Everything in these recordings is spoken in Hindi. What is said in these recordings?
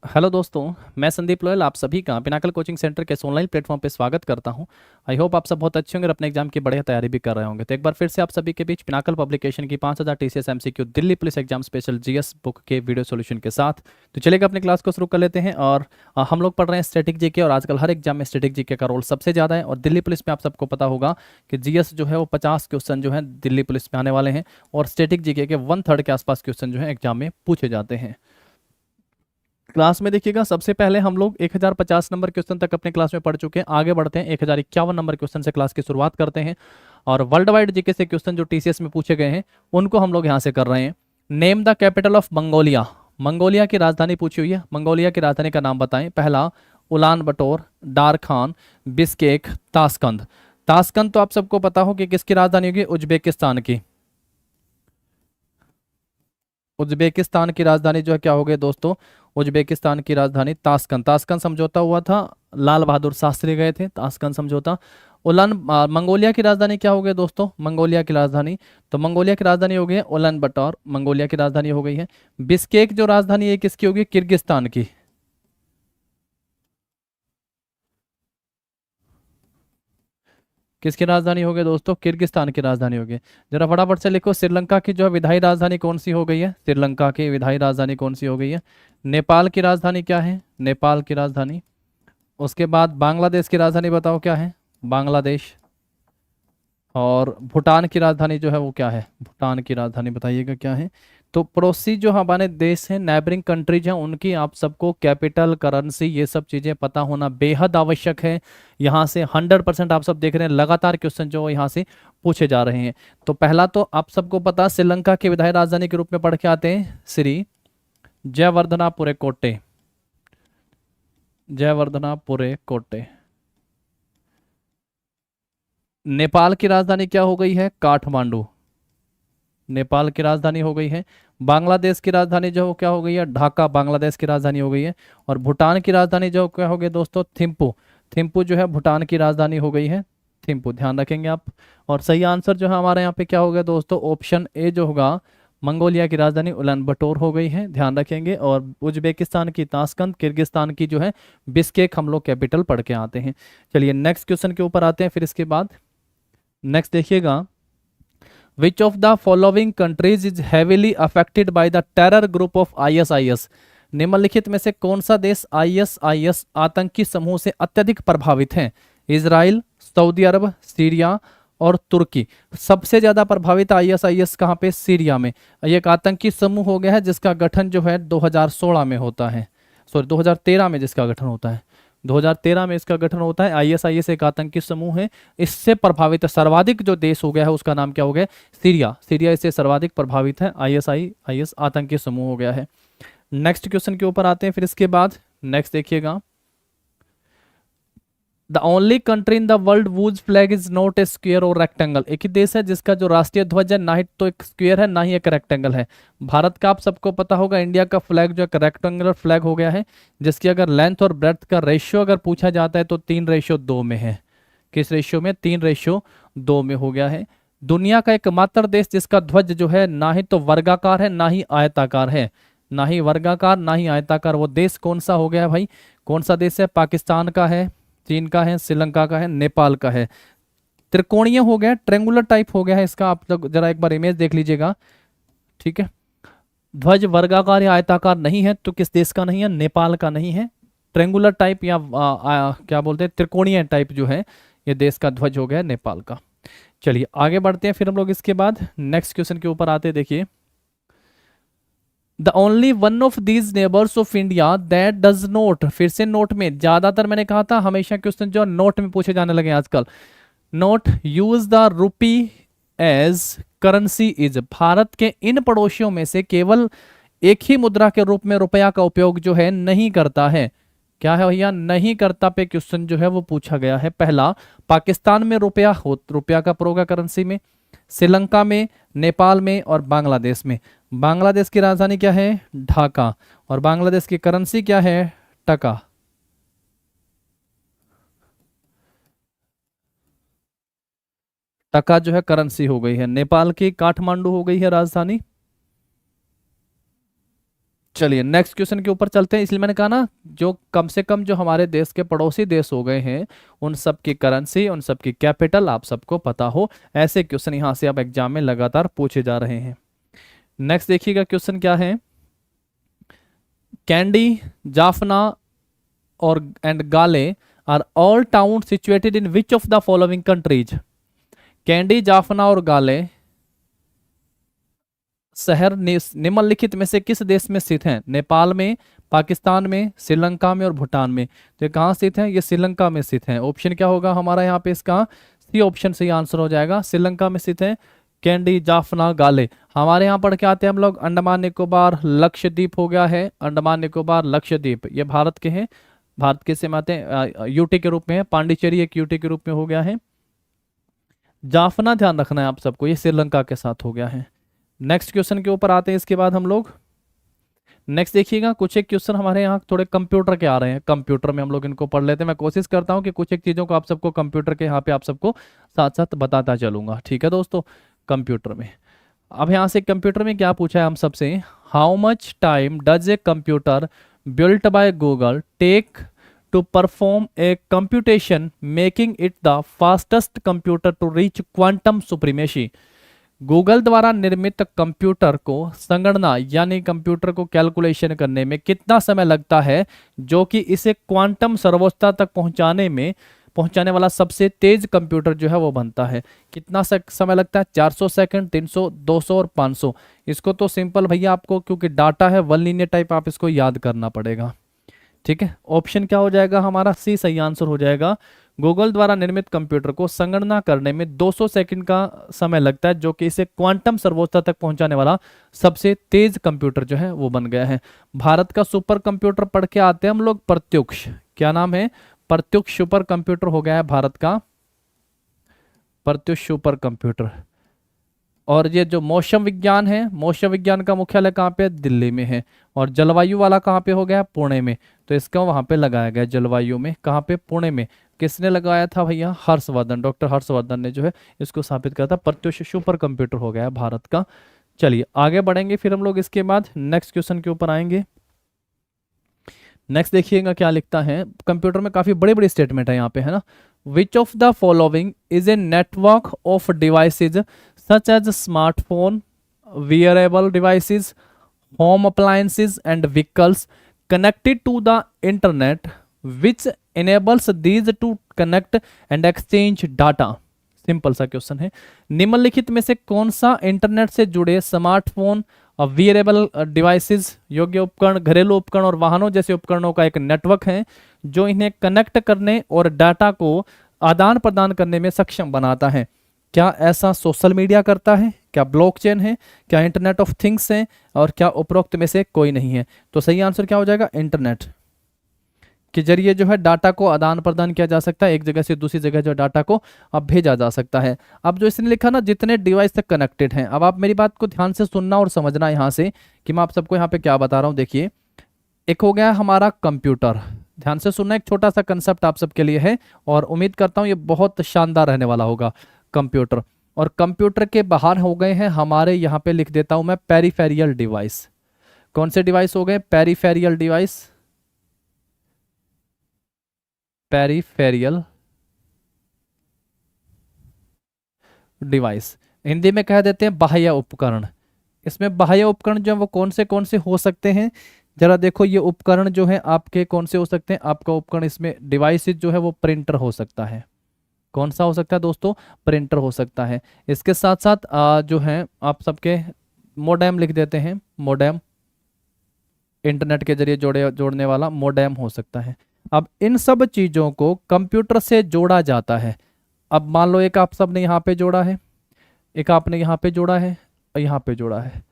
हेलो दोस्तों। मैं संदीप लोयल आप सभी का पिनाकल कोचिंग सेंटर के इस ऑनलाइन प्लेटफॉर्म पे स्वागत करता हूं। आई होप आप सब बहुत अच्छे होंगे और अपने एग्जाम की बढ़िया तैयारी भी कर रहे होंगे। तो एक बार फिर से आप सभी के बीच पिनाकल पब्लिकेशन की 5000 TCS MCQ Delhi police exam special GS book के वीडियो सॉल्यूशन के साथ तो चलेगा अपनी क्लास को शुरू कर लेते हैं। और हम लोग पढ़ रहे हैं स्टैटिक जीके और आजकल हर एग्जाम में स्टैटिक जीके का रोल सबसे ज़्यादा है। और दिल्ली पुलिस में आप सबको पता होगा कि जीएस जो है वो 50 क्वेश्चन जो है दिल्ली पुलिस में आने वाले हैं और स्टैटिक जीके के 1/3 के आसपास क्वेश्चन जो है एग्जाम में पूछे जाते हैं। क्लास में देखिएगा, सबसे पहले हम लोग 1050 नंबर क्वेश्चन तक अपने क्लास में पढ़ चुके हैं। आगे बढ़ते हैं, 1051 नंबर क्वेश्चन से क्लास की शुरुआत करते हैं। और वर्ल्ड वाइड जीके से क्वेश्चन जो टीसीएस में पूछे गए हैं उनको हम लोग यहाँ से कर रहे हैं। Name the capital of Mongolia. Mongolia की राजधानी पूछी हुई है। मंगोलिया की राजधानी का नाम बताएं। पहला उलान बटोर, डारखान, बिस्केक, ताशकंद। ताशकंद तो आप सबको पता हो कि किसकी राजधानी होगी, उज्बेकिस्तान की। उज्बेकिस्तान की राजधानी जो है क्या हो गई दोस्तों, उज्बेकिस्तान की राजधानी ताशकंद। ताशकंद समझौता हुआ था, लाल बहादुर शास्त्री गए थे ताशकंद समझौता। उलान मंगोलिया की राजधानी क्या हो गई दोस्तों, मंगोलिया की राजधानी, तो मंगोलिया की राजधानी हो गई है उलान बटोर, मंगोलिया की राजधानी हो गई है। बिस्केक जो राजधानी है किसकी होगी, किर्गिस्तान की। किसकी राजधानी हो गई दोस्तों, किर्गिस्तान की राजधानी हो गई। जरा फटाफट से लिखो, श्रीलंका की जो है विधायी राजधानी कौन सी हो गई है, श्रीलंका की विधायी राजधानी कौन सी हो गई है। नेपाल की राजधानी क्या है, नेपाल की राजधानी। उसके बाद बांग्लादेश की राजधानी बताओ क्या है, बांग्लादेश। और भूटान की राजधानी जो है वो क्या है, भूटान की राजधानी बताइएगा क्या है। तो पड़ोसी जो हमारे देश हैं, नेबरिंग कंट्रीज हैं, उनकी आप सबको कैपिटल, करेंसी, ये सब चीज़ें पता होना बेहद आवश्यक है। यहाँ से 100% आप सब देख रहे हैं लगातार क्वेश्चन जो यहाँ से पूछे जा रहे हैं। तो पहला तो आप सबको पता, श्रीलंका की विधायी राजधानी के रूप में पढ़ के आते हैं श्री जयवर्धनापुरे कोटे, जयवर्धनापुरे कोटे। नेपाल की राजधानी क्या हो गई है, काठमांडू, नेपाल की राजधानी हो गई है। बांग्लादेश की राजधानी जो क्या हो गई है, ढाका, बांग्लादेश की राजधानी हो गई है। और भूटान की राजधानी जो क्या हो गई दोस्तों, थिम्पू, थिम्पू जो है भूटान की राजधानी हो गई है, थिम्पू, ध्यान रखेंगे आप। और सही आंसर जो है हमारे यहाँ पे क्या हो गया दोस्तों, ऑप्शन ए जो होगा, मंगोलिया की राजधानी उलान बटोर हो गई है, ध्यान रखेंगे। और उज्बेकिस्तान की ताशकंद, किर्गिस्तान की जो है बिस्केक हम लोग कैपिटल पढ़ के आते हैं। चलिए नेक्स्ट क्वेश्चन के ऊपर आते हैं फिर इसके बाद। नेक्स्ट देखिएगा, विच of the following countries is heavily affected by the terror group of ISIS. निम्नलिखित में से कौन सा देश आईएसआईएस आतंकी समूह से अत्यधिक प्रभावित है। इजराइल, सऊदी अरब, सीरिया और तुर्की। सबसे ज्यादा प्रभावित आईएसआईएस कहाँ पे, सीरिया में। ये एक आतंकी समूह हो गया है जिसका गठन जो है 2016 में होता है, सॉरी 2013 में जिसका गठन होता है, 2013 में इसका गठन होता है। आईएसआईएस एक आतंकी समूह है, इससे प्रभावित सर्वाधिक जो देश हो गया है उसका नाम क्या हो गया, सीरिया। सीरिया इससे सर्वाधिक प्रभावित है, आईएसआईएस आतंकी समूह हो गया है। नेक्स्ट क्वेश्चन के ऊपर आते हैं फिर इसके बाद। नेक्स्ट देखिएगा, the only country in the world whose flag is not a square और रेक्टेंगल। एक ही देश है जिसका जो राष्ट्रीय ध्वज है ना ही तो एक स्क्वेयर है ना ही एक रेक्टेंगल है। भारत का आप सबको पता होगा, इंडिया का फ्लैग जो एक रेक्टेंगुलर फ्लैग हो गया है, जिसकी अगर लेंथ और ब्रेड्थ का रेशियो अगर पूछा जाता है तो 3:2 में है। किस रेशियो में, 3:2 में हो गया है। दुनिया का एकमात्र देश जिसका ध्वज जो है ना ही तो वर्गाकार है ना ही आयताकार है, ना ही वर्गाकार ना ही आयताकार, वो देश कौन सा हो गया है भाई, कौन सा देश है, पाकिस्तान का है, चीन का है, श्रीलंका का है, नेपाल का है। त्रिकोणीय हो गया, ट्रेंगुलर टाइप हो गया है इसका। आप लोग जरा एक बार इमेज देख लीजिएगा, ठीक है। ध्वज वर्गाकार या आयताकार नहीं है तो किस देश का नहीं है, नेपाल का नहीं है। ट्रेंगुलर टाइप या क्या बोलते हैं, त्रिकोणीय टाइप जो है ये देश का ध्वज हो गया नेपाल का। चलिए आगे बढ़ते हैं फिर हम लोग इसके बाद नेक्स्ट क्वेश्चन के ऊपर आते हैं। देखिए, the only one of these neighbours of India that does note, फिर से नोट में, ज्यादातर मैंने कहा था हमेशा क्वेश्चन जो नोट में पूछे जाने लगे आजकल। Not use the rupee as currency is, Bharat के इन पड़ोसियों में से केवल एक ही मुद्रा के रूप में रुपया का उपयोग जो है नहीं करता है। क्या है भैया, नहीं करता पे क्वेश्चन जो है वो पूछा गया है। पहला, पाकिस्तान में रुपया हो, रुपया का प्रयोग करेंसी में, श्रीलंका में, नेपाल में और बांग्लादेश में। बांग्लादेश की राजधानी क्या है, ढाका, और बांग्लादेश की करेंसी क्या है, टका। टका जो है करेंसी हो गई है। नेपाल की काठमांडू हो गई है राजधानी। चलिए नेक्स्ट क्वेश्चन के ऊपर चलते हैं। इसलिए मैंने कहा ना, जो कम से कम जो हमारे देश के पड़ोसी देश हो गए हैं, उन सब की करेंसी, उन सब की कैपिटल आप सबको पता हो, ऐसे क्वेश्चन यहाँ से अब एग्जाम में लगातार पूछे जा रहे हैं। नेक्स्ट देखिएगा क्वेश्चन क्या है। कैंडी, जाफना और and Galle are all town situated in which of the following countries. Kandy, Jaffna और गाले शहर निम्नलिखित में से किस देश में स्थित हैं? नेपाल में, पाकिस्तान में, श्रीलंका में और भूटान में। तो ये कहाँ स्थित है? ये श्रीलंका में स्थित है। ऑप्शन क्या होगा हमारा यहाँ पे? इसका सी ऑप्शन सही आंसर हो जाएगा। श्रीलंका में स्थित है कैंडी, जाफना, गाले। हमारे यहाँ पढ़ के आते हैं हम लोग अंडमान निकोबार, लक्षद्वीप हो गया है। अंडमान निकोबार, लक्षद्वीप ये भारत के हैं, भारत के से आते हैं, यूटी के रूप में है। पांडिचेरी एक यूटी के रूप में हो गया है। जाफना ध्यान रखना है आप सबको, ये श्रीलंका के साथ हो गया है। नेक्स्ट क्वेश्चन के ऊपर आते हैं इसके बाद हम लोग। नेक्स्ट देखिएगा, कुछ एक क्वेश्चन हमारे यहाँ थोड़े कंप्यूटर के आ रहे हैं, कंप्यूटर में हम लोग इनको पढ़ लेते हैं। मैं कोशिश करता हूँ कि कुछ एक चीज़ों को आप सबको कंप्यूटर के यहाँ पे आप सबको साथ साथ बताता चलूंगा, ठीक है दोस्तों। कंप्यूटर में अब यहाँ से कंप्यूटर में क्या पूछा है हम सबसे, how much time does a computer built by Google take to perform a computation making it the fastest computer to reach quantum supremacy. Google द्वारा निर्मित कंप्यूटर को संगणना यानी कंप्यूटर को कैलकुलेशन करने में कितना समय लगता है, जो कि इसे क्वांटम सर्वोच्चता तक पहुंचाने वाला सबसे तेज कंप्यूटर जो है वो बनता है। कितना समय लगता है? 400 सेकंड, 300, 200 और 500। इसको तो सिंपल भैया आपको, क्योंकि डाटा है वन लीनियर टाइप, आप इसको याद करना पड़ेगा, ठीक है। ऑप्शन क्या हो जाएगा हमारा? सी सही आंसर हो जाएगा। गूगल द्वारा निर्मित कंप्यूटर को संगणना करने में 200 सेकंड का समय लगता है, जो कि इसे क्वांटम सर्वोच्चता तक पहुंचाने वाला सबसे तेज कंप्यूटर जो है वो बन गया है। भारत का सुपर कंप्यूटर पढ़ के आते हैं हम लोग, प्रत्युष। क्या नाम है? प्रत्युष सुपर कंप्यूटर हो गया है भारत का, प्रत्युष सुपर कंप्यूटर। और ये जो मौसम विज्ञान है, मौसम विज्ञान का मुख्यालय कहाँ पे? दिल्ली में है। और जलवायु वाला कहाँ पे हो गया? पुणे में। तो इसका वहां पे लगाया गया जलवायु में, कहाँ पे? पुणे में। किसने लगाया था भैया? हर्षवर्धन, डॉक्टर हर्षवर्धन ने जो है इसको स्थापित किया था। प्रत्युष सुपर कंप्यूटर हो गया है भारत का। चलिए आगे बढ़ेंगे फिर हम लोग इसके बाद नेक्स्ट क्वेश्चन के ऊपर आएंगे। नेक्स्ट देखिएगा क्या लिखता है। कंप्यूटर में काफी बड़ी बड़ी स्टेटमेंट है यहाँ पे, है ना। Which of the following is a network of devices such as smartphone, wearable devices, home appliances and vehicles connected to the internet which enables these to connect and exchange data। Simple सा क्वेश्चन है। निम्नलिखित में से कौन सा इंटरनेट से जुड़े स्मार्टफोन और वियरेबल डिवाइसेस, योग्य उपकरण, घरेलू उपकरण और वाहनों जैसे उपकरणों का एक नेटवर्क है, जो इन्हें कनेक्ट करने और डाटा को आदान प्रदान करने में सक्षम बनाता है? क्या ऐसा सोशल मीडिया करता है? क्या ब्लॉकचेन है? क्या इंटरनेट ऑफ थिंग्स है? और क्या उपरोक्त में से कोई नहीं है? तो सही आंसर क्या हो जाएगा? इंटरनेट के जरिए जो है डाटा को आदान प्रदान किया जा सकता है, एक जगह से दूसरी जगह जो डाटा को अब भेजा जा सकता है। अब जो इसने लिखा ना, जितने डिवाइस तक कनेक्टेड हैं, अब आप मेरी बात को ध्यान से सुनना और समझना यहाँ से कि मैं आप सबको यहाँ पे क्या बता रहा हूँ। देखिए, एक हो गया हमारा कंप्यूटर, ध्यान से सुनना, एक छोटा सा कंसेप्ट आप सबके लिए है और उम्मीद करता हूँ ये बहुत शानदार रहने वाला होगा। कंप्यूटर, और कंप्यूटर के बाहर हो गए हैं हमारे, यहाँ पे लिख देता हूं मैं, पेरिफेरियल डिवाइस। कौन से डिवाइस हो गए? Peripheral device, peripheral device, Hindi में कह देते हैं बाह्य उपकरण। इसमें बाह्य उपकरण जो है वो कौन से हो सकते हैं? जरा देखो, ये उपकरण जो है आपके कौन से हो सकते हैं? आपका उपकरण इसमें डिवाइस जो है वो प्रिंटर हो सकता है। कौन सा हो सकता है दोस्तों? प्रिंटर हो सकता है। इसके साथ साथ जो है आप सबके मोडेम लिख देते हैं, मोडेम, इंटरनेट के जरिए जोड़ने वाला मोडेम हो सकता है। अब इन सब चीज़ों को कंप्यूटर से जोड़ा जाता है। अब मान लो एक आप सब ने यहाँ पे जोड़ा है, एक आपने यहाँ पे जोड़ा है और यहाँ पे जोड़ा है।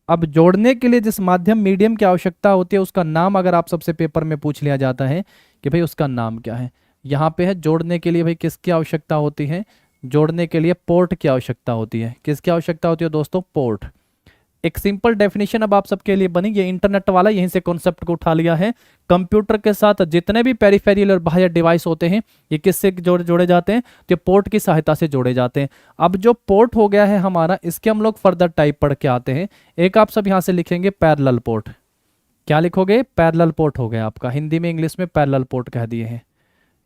अब जोड़ने के लिए जिस माध्यम मीडियम की आवश्यकता होती है, उसका नाम अगर आप सबसे पेपर में पूछ लिया जाता है कि भाई उसका नाम क्या है, यहाँ पे है जोड़ने के लिए भाई किसकी आवश्यकता होती है? जोड़ने के लिए पोर्ट की आवश्यकता होती है। किसकी आवश्यकता होती है दोस्तों? पोर्ट। एक सिंपल डेफिनेशन अब आप सबके लिए बनी, ये इंटरनेट वाला यहीं से कॉन्सेप्ट को उठा लिया है। कंप्यूटर के साथ जितने भी पेरिफेरियल और बाह्य डिवाइस होते हैं, ये किससे जोड़े जाते हैं? तो पोर्ट की सहायता से जोड़े जाते हैं। अब जो पोर्ट हो गया है हमारा, इसके हम लोग फर्दर टाइप पढ़ के आते हैं। एक आप सब यहाँ से लिखेंगे पैरेलल पोर्ट। क्या लिखोगे, पैरेलल पोर्ट हो गया आपका, हिंदी में इंग्लिश में पैरेलल पोर्ट कह दिए हैं।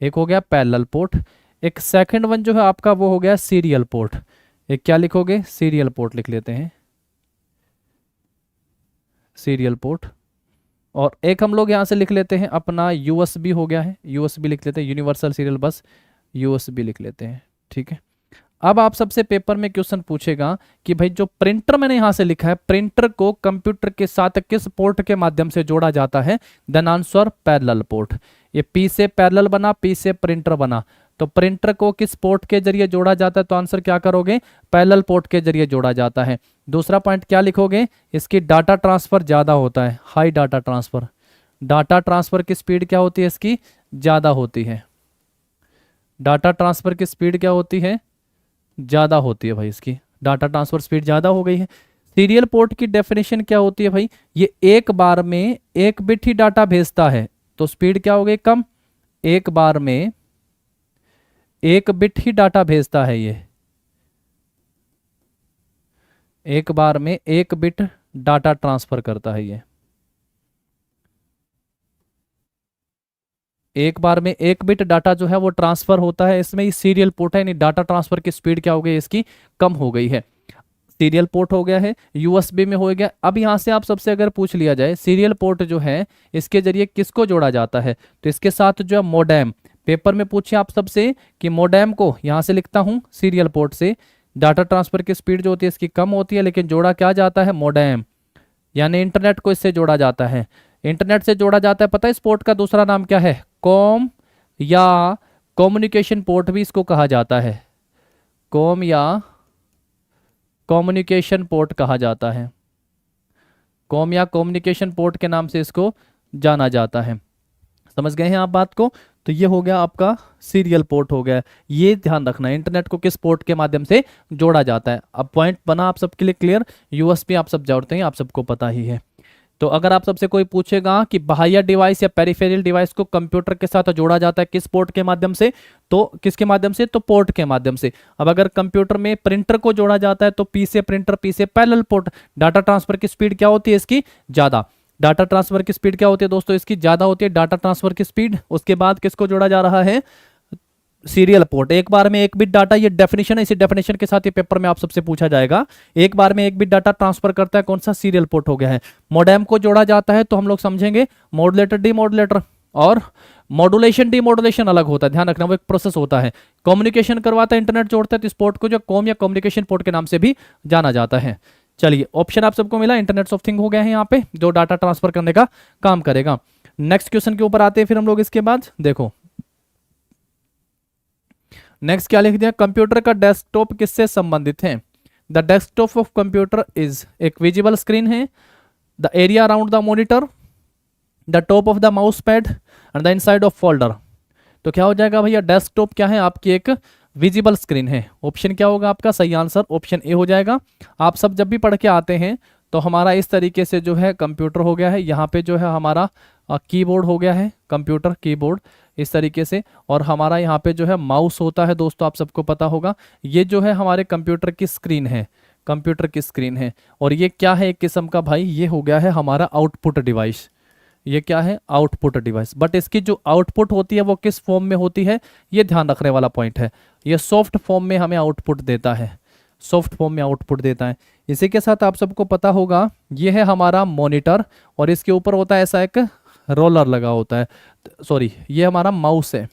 एक हो गया पैरेलल पोर्ट, एक सेकंड वन जो है आपका वो हो गया सीरियल पोर्ट। एक क्या लिखोगे, सीरियल पोर्ट लिख लेते हैं, सीरियल पोर्ट। और एक हम लोग यहाँ से लिख लेते हैं अपना यूएसबी हो गया है, यूएसबी लिख लेते हैं, यूनिवर्सल सीरियल बस, यूएसबी लिख लेते हैं, ठीक है। अब आप सबसे पेपर में क्वेश्चन पूछेगा कि भाई जो प्रिंटर मैंने यहां से लिखा है, प्रिंटर को कंप्यूटर के साथ किस पोर्ट के माध्यम से जोड़ा जाता है, देन आंसर पैरेलल पोर्ट। ये पी से पैरेलल बना, पी से प्रिंटर बना, तो प्रिंटर को किस पोर्ट के जरिए जोड़ा जाता है, तो आंसर क्या करोगे, पैरेलल पोर्ट के जरिए जोड़ा जाता है। दूसरा पॉइंट क्या लिखोगे, इसकी डाटा ट्रांसफर ज्यादा होता है, high data transfer, data transfer की स्पीड क्या होती है इसकी, ज्यादा होती है, डाटा ट्रांसफर की स्पीड क्या होती है, ज़्यादा होती है भाई, इसकी डाटा ट्रांसफर स्पीड ज़्यादा हो गई है। सीरियल पोर्ट की डेफिनेशन क्या होती है भाई, ये एक बार में एक बिट ही डाटा भेजता है, तो स्पीड क्या हो गई, कम, एक बार में एक बिट ही डाटा भेजता है, ये एक बार में एक बिट डाटा ट्रांसफर करता है, ये एक बार में एक बिट डाटा जो है वो ट्रांसफर होता है, इसमें ही सीरियल पोर्ट है, यानी डाटा ट्रांसफर की स्पीड क्या हो गई इसकी, कम हो गई है। सीरियल पोर्ट हो गया है, यूएसबी में हो गया। अब यहां से आप सबसे अगर पूछ लिया जाए सीरियल पोर्ट जो है इसके जरिए किसको जोड़ा जाता है, तो इसके साथ जो है मोडेम, पेपर में पूछे आप सबसे कि मोडेम को यहां से लिखता हूं सीरियल पोर्ट से, डाटा ट्रांसफर की स्पीड जो होती है इसकी कम होती है, लेकिन जोड़ा क्या जाता है, मोडेम, यानी इंटरनेट को इससे जोड़ा जाता है, इंटरनेट से जोड़ा जाता है। पता है इस पोर्ट का दूसरा नाम क्या है, कॉम या कम्युनिकेशन पोर्ट भी इसको कहा जाता है, कॉम या कम्युनिकेशन पोर्ट कहा जाता है, कॉम या कम्युनिकेशन पोर्ट के नाम से इसको जाना जाता है। समझ गए हैं आप बात को, तो ये हो गया आपका सीरियल पोर्ट हो गया, ये ध्यान रखना है इंटरनेट को किस पोर्ट के माध्यम से जोड़ा जाता है। अब पॉइंट बना आप सबके लिए क्लियर, यूएसबी आप सब जानते हैं, आप सबको पता ही है। तो अगर आप सबसे कोई पूछेगा कि बाह्य डिवाइस या पेरिफेरल डिवाइस को कंप्यूटर के साथ जोड़ा जाता है किस पोर्ट के माध्यम से, तो किसके माध्यम से, तो पोर्ट के माध्यम से। अब अगर कंप्यूटर में प्रिंटर को जोड़ा जाता है तो पी से प्रिंटर, पी से पैरेलल पोर्ट, डाटा ट्रांसफर की स्पीड क्या होती है इसकी, ज्यादा, डाटा ट्रांसफर की स्पीड क्या होती है दोस्तों, इसकी ज्यादा होती है डाटा ट्रांसफर की स्पीड। उसके बाद किसको जोड़ा जा रहा है, सीरियल पोर्ट, एक बार में एक बिट डाटा, ये डेफिनेशन है, इसी डेफिनेशन के साथ ये पेपर में आप सबसे पूछा जाएगा, एक बार में एक बिट डाटा ट्रांसफर करता है, कौन सा, सीरियल पोर्ट हो गया है। मोडेम को जोड़ा जाता है तो हम लोग समझेंगे मॉड्यूलेटर डीमॉड्यूलेटर, और मॉड्यूलेशन डीमॉड्यूलेशन अलग होता है, ध्यान रखना वो एक प्रोसेस होता है। कम्युनिकेशन करवाता है, इंटरनेट जोड़ता है, तो इस पोर्ट को जो कॉम या कम्युनिकेशन पोर्ट के नाम से भी जाना जाता है। चलिए ऑप्शन आप सबको मिला, इंटरनेट ऑफ थिंग हो गया है यहाँ पे, जो डाटा ट्रांसफर करने का काम करेगा। नेक्स्ट क्वेश्चन के ऊपर आते हैं फिर हम लोग, इसके बाद देखो नेक्स्ट क्या लिख दिया, कंप्यूटर का डेस्कटॉप किससे संबंधित है, the desktop of computer is, एक विजिबल स्क्रीन है, the area around the monitor, the top of the mouse pad and the inside of folder. तो क्या हो जाएगा भैया, डेस्कटॉप क्या है, आपकी एक विजिबल स्क्रीन है। ऑप्शन क्या होगा आपका, सही आंसर ऑप्शन ए हो जाएगा। आप सब जब भी पढ़ के आते हैं तो हमारा इस तरीके से जो है कंप्यूटर हो गया है, यहाँ पे जो है हमारा कीबोर्ड हो गया है, कंप्यूटर कीबोर्ड इस तरीके से, और हमारा यहाँ पे जो है माउस होता है दोस्तों, आप सबको पता होगा। ये जो है हमारे कंप्यूटर की स्क्रीन है, कंप्यूटर की स्क्रीन है। और ये क्या है एक किस्म का भाई, ये हो गया है हमारा आउटपुट डिवाइस, ये क्या है, आउटपुट डिवाइस। बट इसकी जो आउटपुट होती है वो किस फॉर्म में होती है, ये ध्यान रखने वाला पॉइंट है, ये सॉफ्ट फॉर्म में हमें आउटपुट देता है, सॉफ्ट फॉर्म में आउटपुट देता है। इसी के साथ आप सबको पता होगा ये है हमारा मॉनिटर, और इसके ऊपर होता है ऐसा एक रोलर लगा होता है, सॉरी ये हमारा माउस है,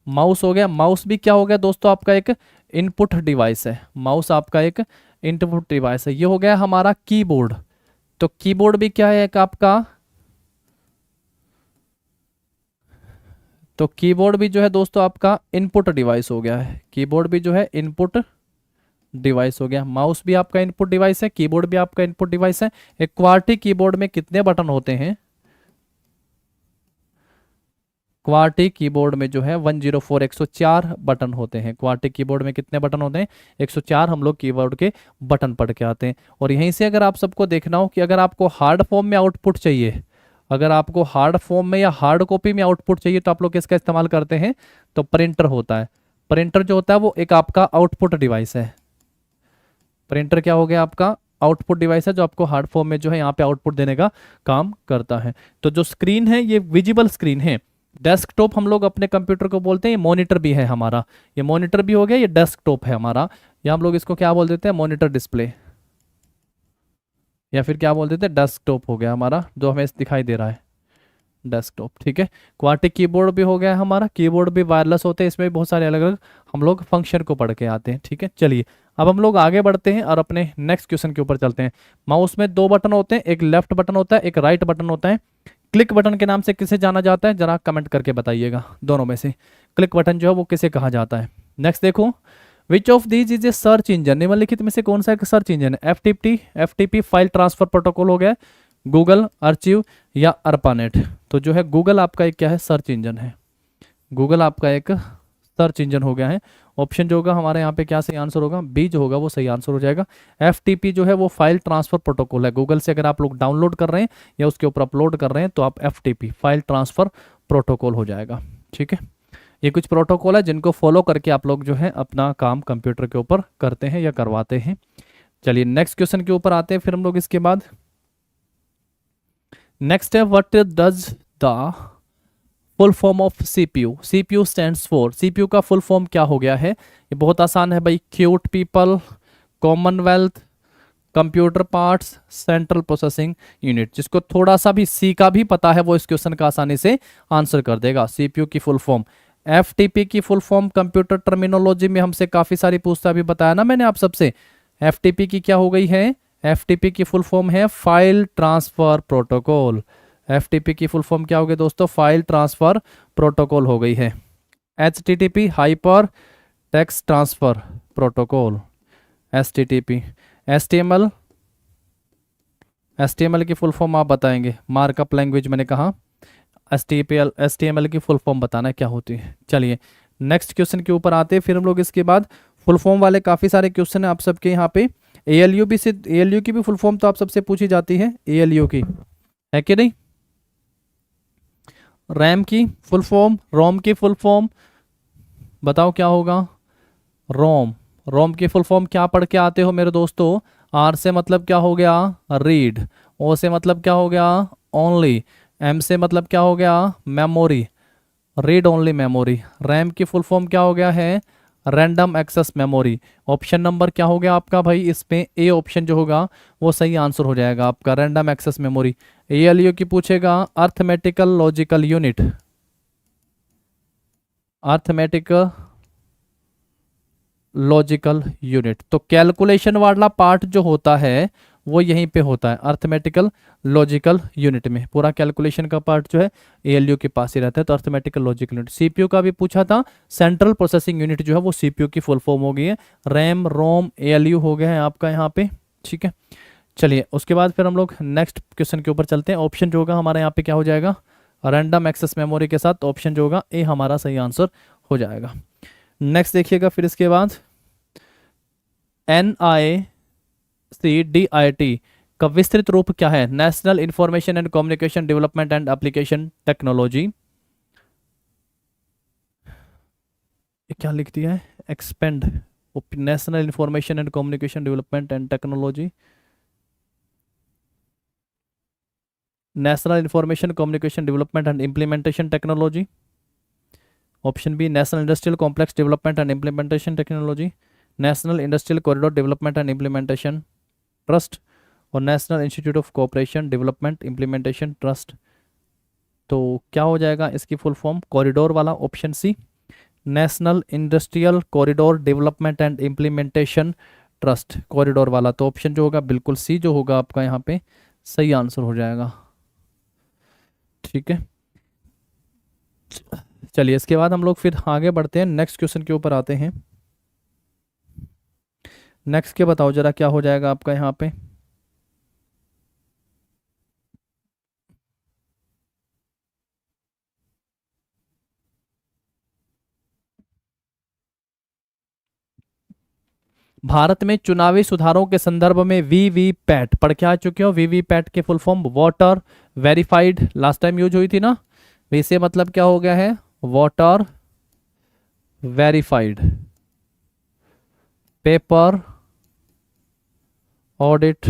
माउस हो गया। माउस भी क्या हो गया दोस्तों, आपका एक इनपुट डिवाइस है, माउस आपका एक इनपुट डिवाइस है। ये हो गया हमारा कीबोर्ड, तो कीबोर्ड भी क्या है एक आपका, तो कीबोर्ड भी जो है दोस्तों आपका इनपुट डिवाइस हो गया है, कीबोर्ड भी जो है इनपुट डिवाइस हो गया। माउस भी आपका इनपुट डिवाइस है, कीबोर्ड भी आपका इनपुट डिवाइस है। एक क्वार्टी कीबोर्ड में कितने बटन होते हैं, क्वार्टी कीबोर्ड में जो है 104 104 बटन होते हैं। क्वार्टी कीबोर्ड में कितने बटन होते हैं, 104 हम लोग कीबोर्ड के बटन पढ़ के आते हैं। और यहीं से अगर आप सबको देखना हो कि अगर आपको हार्ड फॉर्म में आउटपुट चाहिए, अगर आपको हार्ड फॉर्म में या हार्ड कॉपी में आउटपुट चाहिए तो आप लोग किसका इस्तेमाल करते हैं, तो प्रिंटर होता है। प्रिंटर जो होता है वो एक आपका आउटपुट डिवाइस है, प्रिंटर क्या हो गया आपका आउटपुट डिवाइस है जो आपको हार्ड फॉर्म में जो है यहाँ पे आउटपुट देने का काम करता है। तो जो स्क्रीन है ये विजिबल स्क्रीन है। डेस्कटॉप हम लोग अपने कंप्यूटर को बोलते हैं, ये मॉनिटर भी है हमारा, ये मॉनिटर भी हो गया, ये डेस्कटॉप है हमारा, या हम लोग इसको क्या बोल देते हैं, मॉनिटर डिस्प्ले, या फिर क्या बोल देते हैं, डेस्कटॉप हो गया हमारा जो हमें दिखाई दे रहा है, डेस्कटॉप। ठीक है, क्वार्टिक कीबोर्ड भी हो गया हमारा, कीबोर्ड भी वायरलेस होते हैं, इसमें भी बहुत सारे अलग अलग हम लोग फंक्शन को पढ़ के आते हैं। ठीक है, चलिए अब हम लोग आगे बढ़ते हैं और अपने नेक्स्ट क्वेश्चन के ऊपर चलते हैं। माउस में दो बटन होते हैं, एक लेफ्ट बटन होता है, एक राइट बटन होता है। क्लिक बटन के नाम से किसे जाना जाता है, जरा कमेंट करके बताइएगा, दोनों में से क्लिक बटन जो है वो किसे कहा जाता है। नेक्स्ट देखो, which of these is a search engine, निम्नलिखित में से कौन सा एक सर्च इंजन है। एफटीपी फाइल ट्रांसफर प्रोटोकॉल हो गया, गूगल, अर्चिव या अर्पानेट। तो जो है गूगल आपका एक क्या है, सर्च इंजन है, गूगल आपका एक सर्च इंजन हो गया है। ऑप्शन जो होगा हमारे यहाँ पे क्या सही आंसर होगा, बी जो होगा वो सही आंसर हो जाएगा। एफटीपी जो है वो फाइल ट्रांसफर प्रोटोकॉल है, गूगल से अगर आप लोग डाउनलोड कर रहे हैं या उसके ऊपर अपलोड कर रहे हैं तो आप एफटीपी फाइल ट्रांसफर प्रोटोकॉल हो जाएगा। ठीक है, ये कुछ प्रोटोकॉल है जिनको फॉलो करके आप लोग जो है अपना काम कंप्यूटर के ऊपर करते हैं या करवाते हैं। चलिए नेक्स्ट क्वेश्चन के ऊपर आते हैं फिर हम लोग इसके बाद। नेक्स्ट है, what does the full form of CPU, CPU stands for, CPU का फुल फॉर्म क्या हो गया है, ये बहुत आसान है भाई, cute people, Commonwealth, computer parts, central processing unit. जिसको थोड़ा सा भी सी का भी पता है वो इस क्वेश्चन का आसानी से आंसर कर देगा। सीपीयू की फुल फॉर्म, एफटीपी की फुल फॉर्म कंप्यूटर टर्मिनोलॉजी में हमसे काफी सारी पूछता, अभी बताया ना मैंने आप सबसे। एफटीपी की क्या हो गई है, एफटीपी की फुल फॉर्म है फाइल ट्रांसफर प्रोटोकॉल। एफटीपी की फुल फॉर्म क्या हो गई दोस्तों, फाइल ट्रांसफर प्रोटोकॉल हो गई है। HTTP hyper text transfer protocol, HTTP. HTML, HTML की फुल फॉर्म आप बताएंगे, मार्कअप लैंग्वेज मैंने कहा। एचटीएमएल की फुल फॉर्म बताना क्या होती है। चलिए नेक्स्ट क्वेश्चन के ऊपर आते हैं फिर हम लोग इसके बाद। फुल फॉर्म वाले काफी सारे क्वेश्चन है आप सबके यहाँ पे। एएलयू भी से, एएलयू की भी फुल फॉर्म तो आप सबसे पूछी जाती है, एएलयू की है कि नहीं। रैम की फुल फॉर्म, रोम की फुल फॉर्म बताओ क्या होगा, रोम। रोम की फुल फॉर्म क्या पढ़ के आते हो मेरे दोस्तों, आर से मतलब क्या हो गया, रीड, ओ से मतलब क्या हो गया, ओनली, एम से मतलब क्या हो गया, memory, read only memory. RAM की फुल फॉर्म क्या हो गया है, random access memory. Option number क्या हो गया आपका भाई, इसमें ए ऑप्शन जो होगा वो सही आंसर हो जाएगा आपका, रैंडम एक्सेस मेमोरी। एएलयू की पूछेगा, arithmetical logical unit, arithmetical logical unit. तो कैलकुलेशन वाला पार्ट जो होता है वो यहीं पे होता है, अर्थमेटिकल लॉजिकल यूनिट में। पूरा कैलकुलेशन का पार्ट जो है एएलयू के पास ही रहता है, तो अर्थमेटिकल लॉजिकल यूनिट। सीपीयू का भी पूछा था, सेंट्रल प्रोसेसिंग यूनिट जो है वो सीपीयू की फुल फॉर्म हो गई है। रैम, रोम, एएलयू हो गया है आपका यहाँ पे। ठीक है, चलिए उसके बाद फिर हम लोग नेक्स्ट क्वेश्चन के ऊपर चलते हैं। ऑप्शन जो होगा हमारे यहाँ पे क्या हो जाएगा, रैंडम एक्सेस मेमोरी के साथ ऑप्शन जो होगा ए हमारा सही आंसर हो जाएगा। नेक्स्ट देखिएगा फिर इसके बाद, NICDIT का विस्तृत रूप क्या है, national information and communication development and application technology. क्या लिख दिया है, expand, national information and communication development and technology, national information communication development and implementation technology. Option b, national industrial complex development and implementation technology, national industrial corridor development and implementation trust, और national institute of cooperation development implementation trust. तो क्या हो जाएगा इसकी फुल फॉर्म, कॉरिडोर वाला, option c, national industrial corridor development and implementation trust, corridor वाला। तो ऑप्शन जो होगा बिल्कुल सी जो होगा आपका यहाँ पे सही आंसर हो जाएगा। ठीक है, चलिए इसके बाद हम लोग फिर आगे बढ़ते हैं, नेक्स्ट क्वेश्चन के ऊपर आते हैं। नेक्स्ट के बताओ जरा क्या हो जाएगा आपका यहाँ पे। भारत में चुनावी सुधारों के संदर्भ में वीवीपैट पढ़ के आ चुके हो। वीवीपैट के full form voter verified, last time use हुई थी ना। वैसे मतलब क्या हो गया है, voter verified paper audit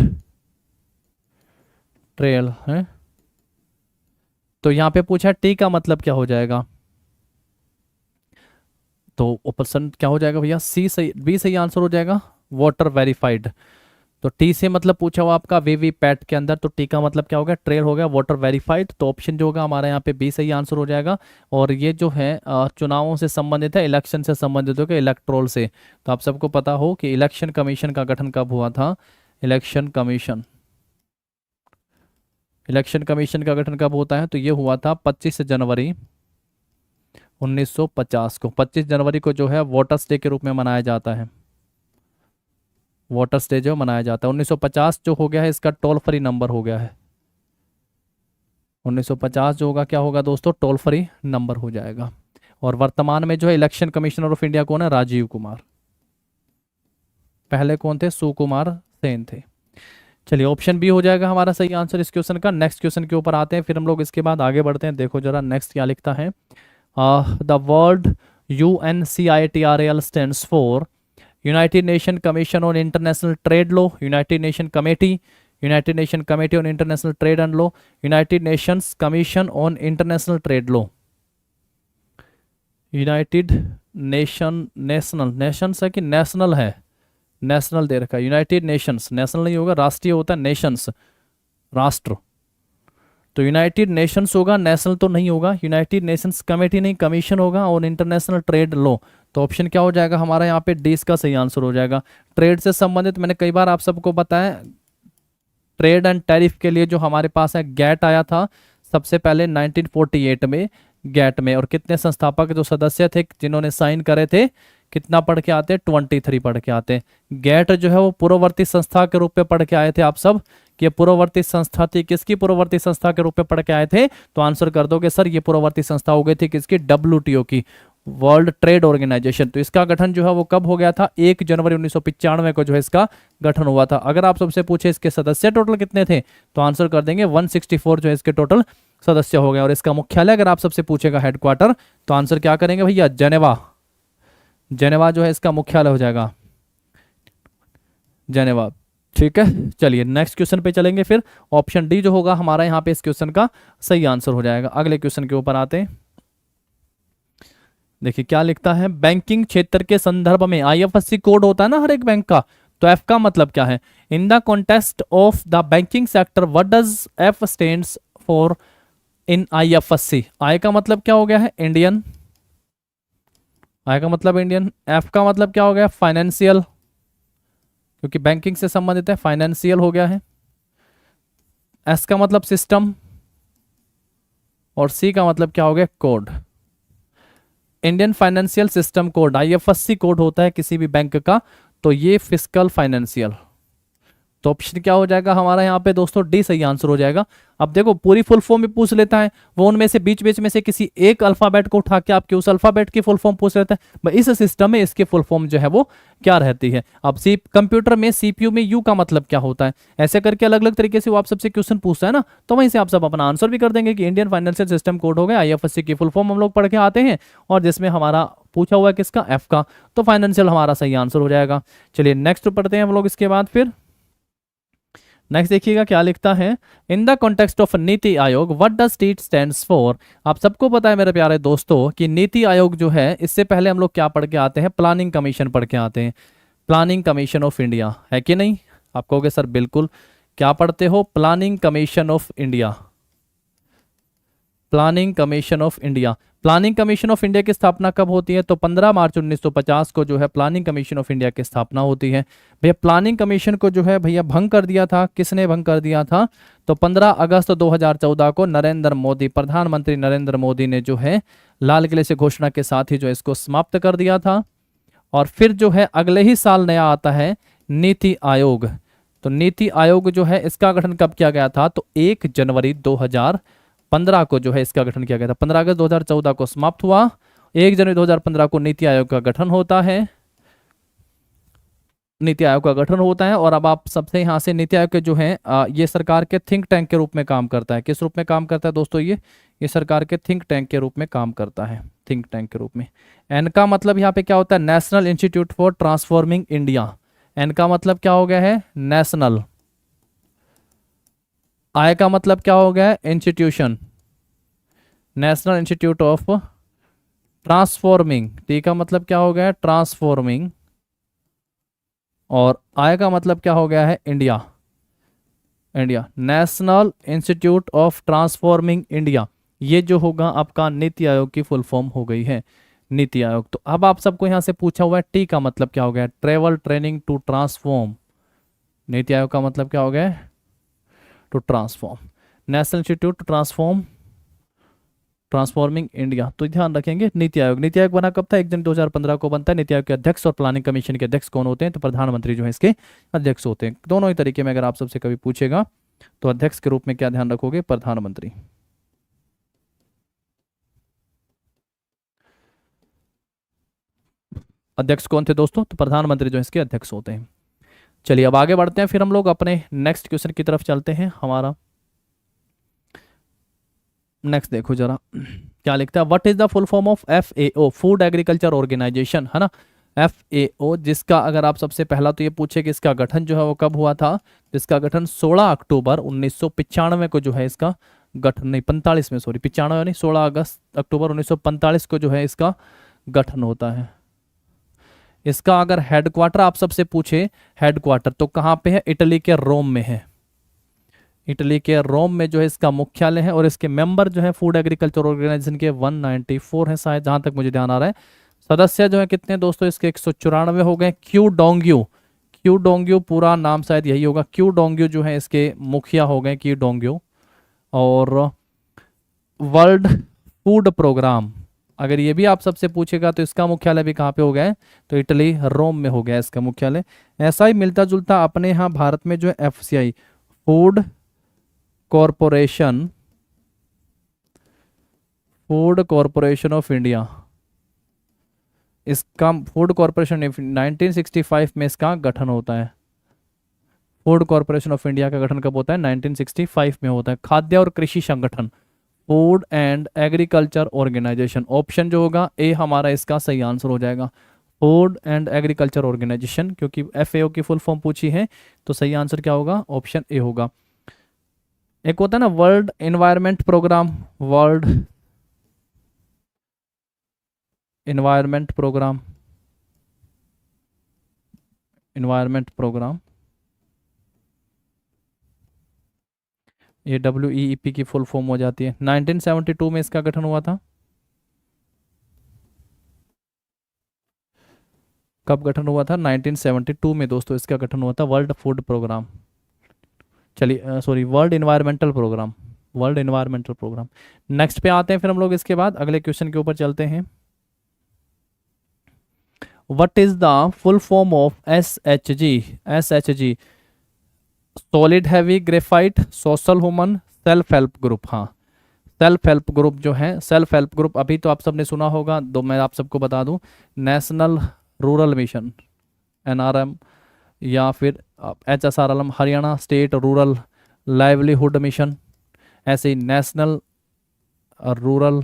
trail है। तो यहाँ पे पूछा टी का मतलब क्या हो जाएगा, तो ऑप्शन क्या हो जाएगा भैया, सी सही, बी सही आंसर हो जाएगा, वोटर वेरीफाइड। तो टी से मतलब पूछा हुआ आपका वीवीपैट के अंदर, तो टी का मतलब क्या हो गया, ट्रेल हो गया, वोटर वेरीफाइड। तो ऑप्शन जो होगा हमारा यहाँ पे बी सही आंसर हो जाएगा। और ये जो है चुनावों से संबंधित है, इलेक्शन से संबंधित होगा, इलेक्ट्रोल से। तो आप सबको पता हो कि इलेक्शन कमीशन का गठन कब हुआ था, इलेक्शन कमीशन, इलेक्शन कमीशन का गठन कब होता है, तो ये हुआ था 25 जनवरी 1950 को। 25 जनवरी को जो है वोटर्स डे के रूप में मनाया जाता है, वोटर्स डे जो मनाया जाता है। 1950 जो हो गया है इसका टोल फ्री नंबर हो गया है, 1950 जो होगा क्या होगा दोस्तों, टोल फ्री नंबर हो जाएगा। और वर्तमान में जो है इलेक्शन कमिश्नर ऑफ इंडिया कौन है, राजीव कुमार। पहले कौन थे, सुकुमार सेन थे। चलिए ऑप्शन बी हो जाएगा हमारा सही आंसर इस क्वेश्चन का। नेक्स्ट क्वेश्चन के ऊपर आते हैं, फिर हम लोग इसके बाद आगे बढ़ते हैं। देखो जरा नेक्स्ट क्या लिखता है, the word UNCITRAL stands for United nation commission on international trade law, United nation committee, United nation committee on international trade and law, United Nations commission on international trade law. United nation, national, Nations है कि नेशनल है, नेशनल दे रखा है, यूनाइटेड नेशंस, नेशनल नहीं होगा, राष्ट्रीय होता है, नेशंस राष्ट्र। तो यूनाइटेड नेशंस होगा, नेशनल तो नहीं होगा, यूनाइटेड नेशंस कमेटी नहीं, कमीशन होगा, और इंटरनेशनल ट्रेड लॉ। तो ऑप्शन क्या हो जाएगा हमारा यहाँ पे, डी इसका सही आंसर हो जाएगा। ट्रेड से संबंधित मैंने कई बार आप सबको बताया, ट्रेड एंड टैरिफ के लिए जो हमारे पास है गैट आया था सबसे पहले 1948 में, गैट में। और कितने संस्थापक जो सदस्य थे जिन्होंने साइन करे थे, कितना पढ़ के आते हैं, 23 पढ़ के आते हैं। गैट जो है वो पूर्ववर्ती संस्था के रूप में पढ़ के आए थे आप सब, कि ये पूर्ववर्ती संस्था थी, किसकी पूर्ववर्ती संस्था के रूप में पढ़ के आए थे, तो आंसर कर दोगे सर ये पूर्ववर्ती संस्था हो गई थी किसकी, WTO की, वर्ल्ड ट्रेड ऑर्गेनाइजेशन। तो इसका गठन जो है वो कब हो गया था, 1 जनवरी 1995 को जो है इसका गठन हुआ था। अगर आप सबसे पूछे इसके सदस्य टोटल कितने थे, तो आंसर कर देंगे 164 जो है इसके टोटल सदस्य हो गए। और इसका मुख्यालय अगर आप सबसे पूछेगा हेडक्वार्टर, तो आंसर क्या करेंगे भैया, जेनेवा, जेनेवा जो है इसका मुख्यालय हो जाएगा, जेनेवा। ठीक है, चलिए नेक्स्ट क्वेश्चन पे चलेंगे फिर। ऑप्शन डी जो होगा हमारा यहाँ पे इस क्वेश्चन का सही आंसर हो जाएगा। अगले क्वेश्चन के ऊपर आते हैं। देखिए क्या लिखता है, बैंकिंग क्षेत्र के संदर्भ में IFSC कोड होता है ना हर एक बैंक का, तो एफ का मतलब क्या है, in the context of the banking sector what does F stands for in IFSC। आई का मतलब क्या हो गया है, इंडियन, आई का मतलब इंडियन। एफ का मतलब क्या हो गया, फाइनेंशियल, क्योंकि बैंकिंग से संबंधित है, फाइनेंशियल हो गया है। एस का मतलब सिस्टम, और सी का मतलब क्या हो गया, code. Indian financial system code IFSC code होता है किसी भी बैंक का, तो ये फिस्कल फाइनेंशियल। तो ऑप्शन क्या हो जाएगा हमारा यहाँ पे दोस्तों, डी सही आंसर हो जाएगा। अब देखो पूरी फुल फॉर्म भी पूछ लेता है वो, उनमें से बीच बीच में से किसी एक अल्फाबेट को उठा के आपके उस अल्फाबेट की फुल फॉर्म पूछ लेता है। इस सिस्टम में इसकी फुल फॉर्म जो है वो क्या रहती है। अब कंप्यूटर में CPU में यू का मतलब क्या होता है, ऐसे करके अलग अलग तरीके से वो आप सबसे क्वेश्चन पूछता है ना, तो वहीं से आप सब अपना आंसर भी कर देंगे कि इंडियन फाइनेंशियल सिस्टम कोड हो गया, IFSC की फुल फॉर्म हम लोग पढ़ के आते हैं, और जिसमें हमारा पूछा हुआ है किसका, एफ का, तो फाइनेंशियल हमारा सही आंसर हो जाएगा। चलिए नेक्स्ट पढ़ते हैं हम लोग इसके बाद फिर। नेक्स्ट देखिएगा क्या लिखता है, in the context of NITI Aayog what does T stands for. आप सबको पता है मेरे प्यारे दोस्तों कि नीति आयोग जो है, इससे पहले हम लोग क्या पढ़ के आते हैं, प्लानिंग कमीशन पढ़ के आते हैं, प्लानिंग कमीशन ऑफ इंडिया, है कि नहीं। आप कहोगे सर बिल्कुल, क्या पढ़ते हो, planning commission of India, planning commission of India. Planning commission of India की स्थापना कब होती है, तो 15 मार्च 1950 को जो है प्लानिंग कमीशन ऑफ इंडिया की स्थापना होती है। भैया प्लानिंग कमीशन को जो है भैया भंग कर दिया था, किसने भंग कर दिया था, तो 15 अगस्त 2014 को नरेंद्र मोदी, प्रधानमंत्री नरेंद्र मोदी ने जो है लाल किले से घोषणा के साथ ही जो इसको समाप्त कर दिया था। और फिर जो है अगले ही साल नया आता है नीति आयोग। तो नीति आयोग जो है इसका गठन कब किया गया था, तो 1 जनवरी 2015 को जो है इसका गठन किया गया था। 15 अगस्त 2014 को समाप्त हुआ, 1 जनवरी 2015 को नीति आयोग का गठन होता है, नीति आयोग का गठन होता है। और अब आप सबसे यहाँ से नीति आयोग के जो है ये सरकार के थिंक टैंक के रूप में काम करता है। किस रूप में काम करता है दोस्तों, ये सरकार के थिंक टैंक के रूप में काम करता है, थिंक टैंक के रूप में। एन का मतलब यहाँ पे क्या होता है, national institute for transforming India, N का मतलब क्या हो गया है, नेशनल। आई का मतलब क्या हो गया है, institution, national institute of transforming. T का मतलब क्या हो गया है, ट्रांसफॉर्मिंग। और आई का मतलब क्या हो गया है, India, India, national institute of transforming India. ये जो होगा आपका नीति आयोग की फुल फॉर्म हो गई है, नीति आयोग। तो अब आप सबको यहाँ से पूछा हुआ है टी का मतलब क्या हो गया, travel training to transform. NITI Aayog का मतलब क्या हो गया, to transform, national institute to transform transforming India. तो ध्यान रखेंगे नीति आयोग, नीति आयोग बना कब था, 1 जनवरी 2015 को बनता है। नीति आयोग के अध्यक्ष और प्लानिंग कमीशन के अध्यक्ष कौन होते हैं, तो प्रधानमंत्री जो है इसके अध्यक्ष होते हैं। दोनों ही तरीके में अगर आप सबसे कभी पूछेगा तो अध्यक्ष के रूप में क्या ध्यान रखोगे, प्रधानमंत्री। अध्यक्ष कौन थे दोस्तों, तो प्रधानमंत्री जो इसके अध्यक्ष होते हैं। चलिए अब आगे बढ़ते हैं, फिर हम लोग अपने नेक्स्ट क्वेश्चन की तरफ चलते हैं। हमारा नेक्स्ट देखो जरा क्या लिखता है, what is the full form of FAO, food agriculture organisation, है ना। FAO जिसका अगर आप सबसे पहला तो ये पूछे कि इसका गठन जो है वो कब हुआ था, तो इसका गठन 16 अक्टूबर 1995 को जो है इसका गठन, नहीं 45 में, सॉरी 95 नहीं, 16 अक्टूबर 1945 को जो है इसका गठन होता है। इसका अगर हेडक्वार्टर आप सबसे पूछे, हेडक्वार्टर तो कहाँ पे है, इटली के रोम में है। इटली के रोम में जो है इसका मुख्यालय है। और इसके मेंबर जो है फूड एग्रीकल्चर ऑर्गेनाइजेशन के 194 हैं शायद, जहां तक मुझे ध्यान आ रहा है। सदस्य जो है कितने दोस्तों, इसके 194 हो गए। क्यू डोंग्यू, क्यू डोंग्यू पूरा नाम शायद यही होगा, क्यू डोंग्यू जो है इसके मुखिया हो गए, क्यू डोंग्यू। और वर्ल्ड फूड प्रोग्राम, अगर ये भी आप सबसे पूछेगा तो इसका मुख्यालय भी कहाँ पे हो गया है, तो इटली रोम में हो गया इसका मुख्यालय। ऐसा ही मिलता जुलता अपने यहाँ भारत में जो है FCI, food corporation, food corporation of India, इसका फूड कॉरपोरेशन 1965 में इसका गठन होता है। फूड कॉरपोरेशन ऑफ इंडिया का गठन कब होता है, 1965 में होता है। खाद्य और कृषि संगठन, food and agriculture organisation, option जो होगा ए हमारा इसका सही आंसर हो जाएगा, फूड एंड एग्रीकल्चर ऑर्गेनाइजेशन, क्योंकि FAO की फुल फॉर्म पूछी है तो सही आंसर क्या होगा, ऑप्शन ए होगा। एक होता है ना world environment programme, world environment programme, environment programme, ये WEEP की फुल फॉर्म हो जाती है। 1972 में इसका गठन हुआ था। कब गठन हुआ था, 1972 में दोस्तों इसका गठन हुआ था, वर्ल्ड फूड प्रोग्राम, चलिए sorry world environmental programme, world environmental programme. Next पे आते हैं फिर हम लोग, इसके बाद अगले क्वेश्चन के ऊपर चलते हैं। What is the full form of SHG, SHG solid heavy graphite social human self help group. हाँ, सेल्फ हेल्प ग्रुप जो है, सेल्फ हेल्प ग्रुप अभी तो आप सबने सुना होगा, तो मैं आप सबको बता दूं, नेशनल रूरल मिशन NRM, या फिर HSRLM Haryana state rural livelihood mission, ऐसे ही national rural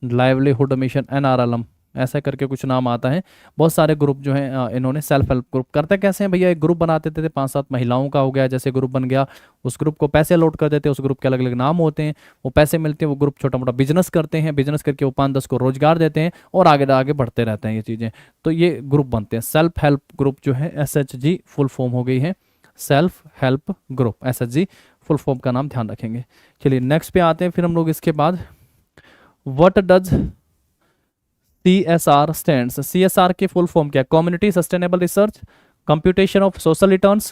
livelihood mission NRLM, ऐसा करके कुछ नाम आता है। बहुत सारे ग्रुप जो हैं इन्होंने सेल्फ हेल्प ग्रुप करते कैसे हैं भैया, एक ग्रुप बनाते थे 5-7 महिलाओं का हो गया, जैसे ग्रुप बन गया, उस ग्रुप को पैसे लोड कर देते हैं, उस ग्रुप के अलग अलग नाम होते हैं, वो पैसे मिलते हैं, वो ग्रुप छोटा मोटा बिजनेस करते हैं, बिजनेस करके वो 5-10 को रोजगार देते हैं और आगे आगे बढ़ते रहते हैं ये चीज़ें, तो ये ग्रुप बनते हैं। सेल्फ हेल्प ग्रुप जो है SHG फुल फॉर्म हो गई है, self help group, SHG full form का नाम ध्यान रखेंगे। चलिए नेक्स्ट पे आते हैं फिर हम लोग, इसके बाद what does CSR stands, CSR की फुल फॉर्म क्या है, community sustainable research, computation of social returns,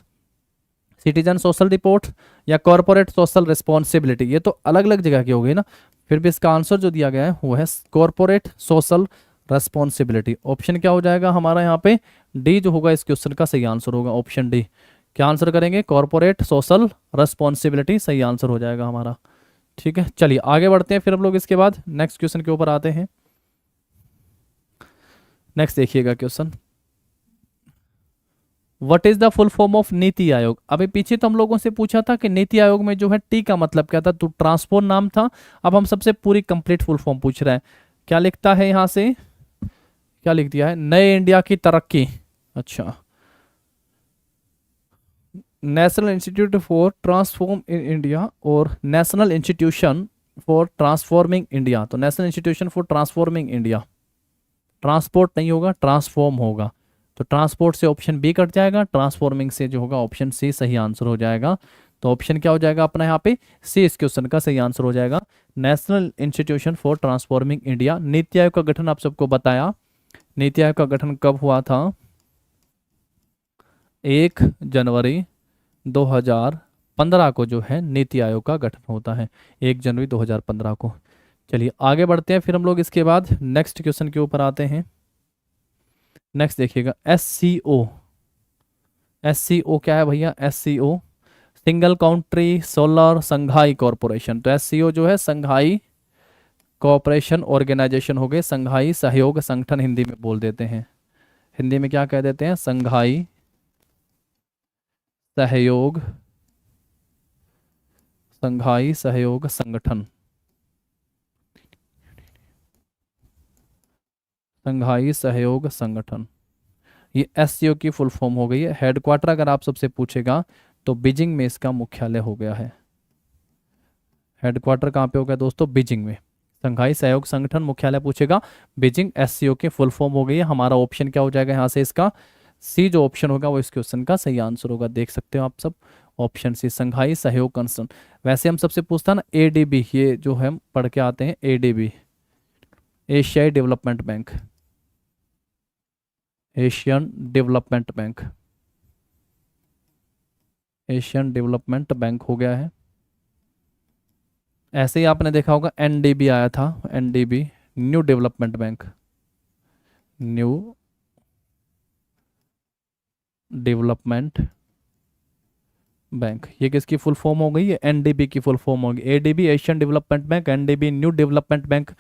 citizen social report, या कॉर्पोरेट सोशल रिस्पॉन्सिबिलिटी। ये तो अलग अलग जगह की हो गई ना, फिर भी इसका आंसर जो दिया गया है वो है कॉर्पोरेट सोशल रेस्पॉन्सिबिलिटी। ऑप्शन क्या हो जाएगा हमारा यहाँ पे, डी जो होगा इस क्वेश्चन का सही आंसर होगा, ऑप्शन डी। क्या आंसर करेंगे, कॉर्पोरेट सोशल रेस्पॉन्सिबिलिटी सही आंसर हो जाएगा हमारा। ठीक है, चलिए आगे बढ़ते हैं फिर हम लोग, इसके बाद नेक्स्ट क्वेश्चन के ऊपर आते हैं। नेक्स्ट देखिएगा question, what is the full form of NITI Aayog. अभी पीछे तो हम लोगों से पूछा था कि नीति आयोग में जो है टी का मतलब क्या था, तो ट्रांसपोर्ट नाम था। अब हम सबसे पूरी कंप्लीट फुल फॉर्म पूछ रहे हैं। क्या लिखता है यहाँ से, क्या लिख दिया है, नए इंडिया की तरक्की। अच्छा, national institute for transform in India और national institution for transforming India. तो national institution for transforming India, transport नहीं होगा, ट्रांसफॉर्म होगा। तो ट्रांसपोर्ट से ऑप्शन बी कट जाएगा, ट्रांसफॉर्मिंग से जो होगा ऑप्शन सी सही आंसर हो जाएगा। तो ऑप्शन क्या हो जाएगा अपना यहाँ पे, सी इस क्वेश्चन का सही आंसर हो जाएगा, national institution for transforming India. NITI Aayog का गठन आप सबको बताया, नीति आयोग का गठन कब हुआ था, 1 जनवरी 2015 को जो है नीति आयोग का गठन होता है, 1 जनवरी 2015 को। चलिए आगे बढ़ते हैं, फिर हम लोग इसके बाद नेक्स्ट क्वेश्चन के ऊपर आते हैं। नेक्स्ट देखिएगा SCO। SCO क्या है भैया, SCO single country solar Shanghai corporation. तो SCO जो है संघाई कोऑपरेशन ऑर्गेनाइजेशन हो गए, संघाई सहयोग संगठन हिंदी में बोल देते हैं। हिंदी में क्या कह देते हैं, संघाई सहयोग, संघाई सहयोग संगठन, संघाई सहयोग संगठन, ये SCO की फुल फॉर्म हो गई है। हेडक्वार्टर अगर आप सबसे पूछेगा तो बीजिंग में इसका मुख्यालय हो गया है। हेडक्वार्टर कहाँ पे हो गया दोस्तों, बीजिंग में। संघाई सहयोग संगठन मुख्यालय पूछेगा, बीजिंग। SCO की फुल फॉर्म हो गई है। हमारा ऑप्शन क्या हो जाएगा यहाँ से, इसका सी जो ऑप्शन होगा वो इस क्वेश्चन का सही आंसर होगा। देख सकते हो आप सब, ऑप्शन सी संघाई सहयोग कंसर्न। वैसे हम सबसे पूछता ना ADB, ये जो हम पढ़ के आते हैं ADB, एशियाई development bank, Asian development bank, Asian development bank हो गया है। ऐसे ही आपने देखा होगा NDB आया था, NDB new development bank, new development bank, ये किसकी फुल फॉर्म हो गई है, NDB की फुल फॉर्म होगी। ADB Asian development bank, NDB new development bank,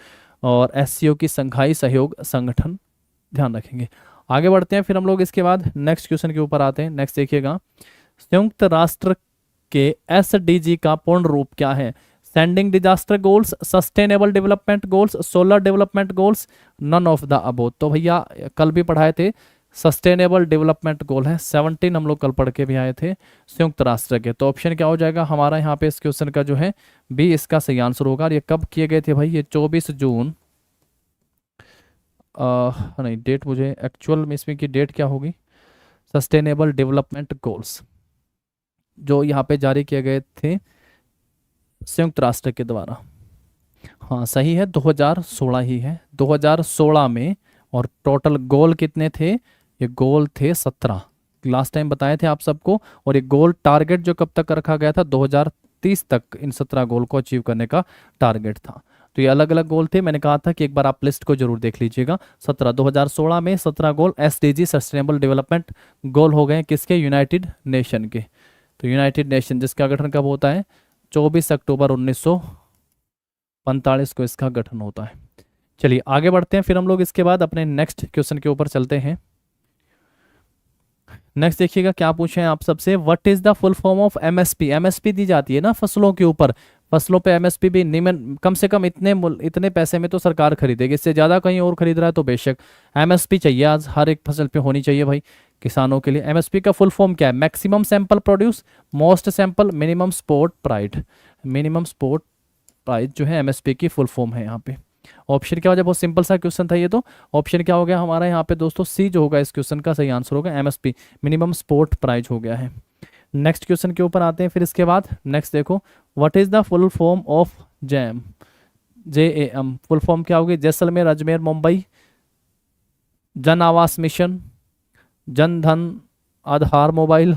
और SCO की संघाई सहयोग संगठन, ध्यान रखेंगे। आगे बढ़ते हैं, फिर हम लोग इसके बाद नेक्स्ट क्वेश्चन के ऊपर आते हैं। नेक्स्ट देखिएगा, संयुक्त राष्ट्र के SDG का पूर्ण रूप क्या है, sending disaster goals, sustainable development goals, solar development goals, none of the above. तो भैया कल भी पढ़ाए थे, सस्टेनेबल डेवलपमेंट गोल है, 17 हम लोग कल पढ़ के भी आए थे संयुक्त राष्ट्र के। तो ऑप्शन क्या हो जाएगा हमारा यहाँ पे इस क्वेश्चन का जो है बी इसका सही आंसर होगा। और ये कब किए गए थे भाई, ये 24 जून, नहीं डेट मुझे एक्चुअल में इसमें की डेट क्या होगी, सस्टेनेबल डेवलपमेंट गोल्स जो यहाँ पे जारी किए गए थे संयुक्त राष्ट्र के द्वारा, हाँ सही है, 2016 ही है, 2016 में। और टोटल गोल कितने थे, ये गोल थे 17, लास्ट टाइम बताए थे आप सबको। और ये गोल टारगेट जो कब तक रखा गया था, 2030 तक इन 17 गोल को अचीव करने का टारगेट था। तो ये अलग अलग गोल थे, मैंने कहा था कि एक बार आप लिस्ट को जरूर देख लीजिएगा। 2016 में 17 गोल SDG सस्टेनेबल डेवलपमेंट गोल हो गए किसके, यूनाइटेड नेशन के। तो यूनाइटेड नेशन जिसका गठन कब होता है, 24 अक्टूबर 1945 को इसका गठन होता है। चलिए आगे बढ़ते हैं, फिर हम लोग इसके बाद अपने नेक्स्ट क्वेश्चन के ऊपर चलते हैं। नेक्स्ट देखिएगा क्या पूछे हैं आप सबसे, what is the full form of MSP। MSP दी जाती है ना फसलों के ऊपर, फसलों पे MSP भी निम्न कम से कम इतने पैसे में तो सरकार खरीदेगी, इससे ज़्यादा कहीं और खरीद रहा है तो बेशक MSP चाहिए, आज हर एक फसल पे होनी चाहिए भाई किसानों के लिए। MSP का फुल फॉर्म क्या है, maximum sample produce, most sample, minimum support price. Minimum support price जो है MSP की फुल फॉर्म है यहाँ पे। ऑप्शन क्या हो जाए, बहुत सिंपल सा क्वेश्चन था ये तो। ऑप्शन क्या हो गया हमारा यहाँ पे दोस्तों, सी जो होगा इस क्वेश्चन का सही आंसर होगा, MSP मिनिमम सपोर्ट प्राइस हो गया है। नेक्स्ट क्वेश्चन के ऊपर आते हैं फिर इसके बाद। नेक्स्ट देखो, what is the full form of JAM, JAM full form क्या होगी, जैसलमेर अजमेर मुंबई जन आवास मिशन, जन धन आधार मोबाइल,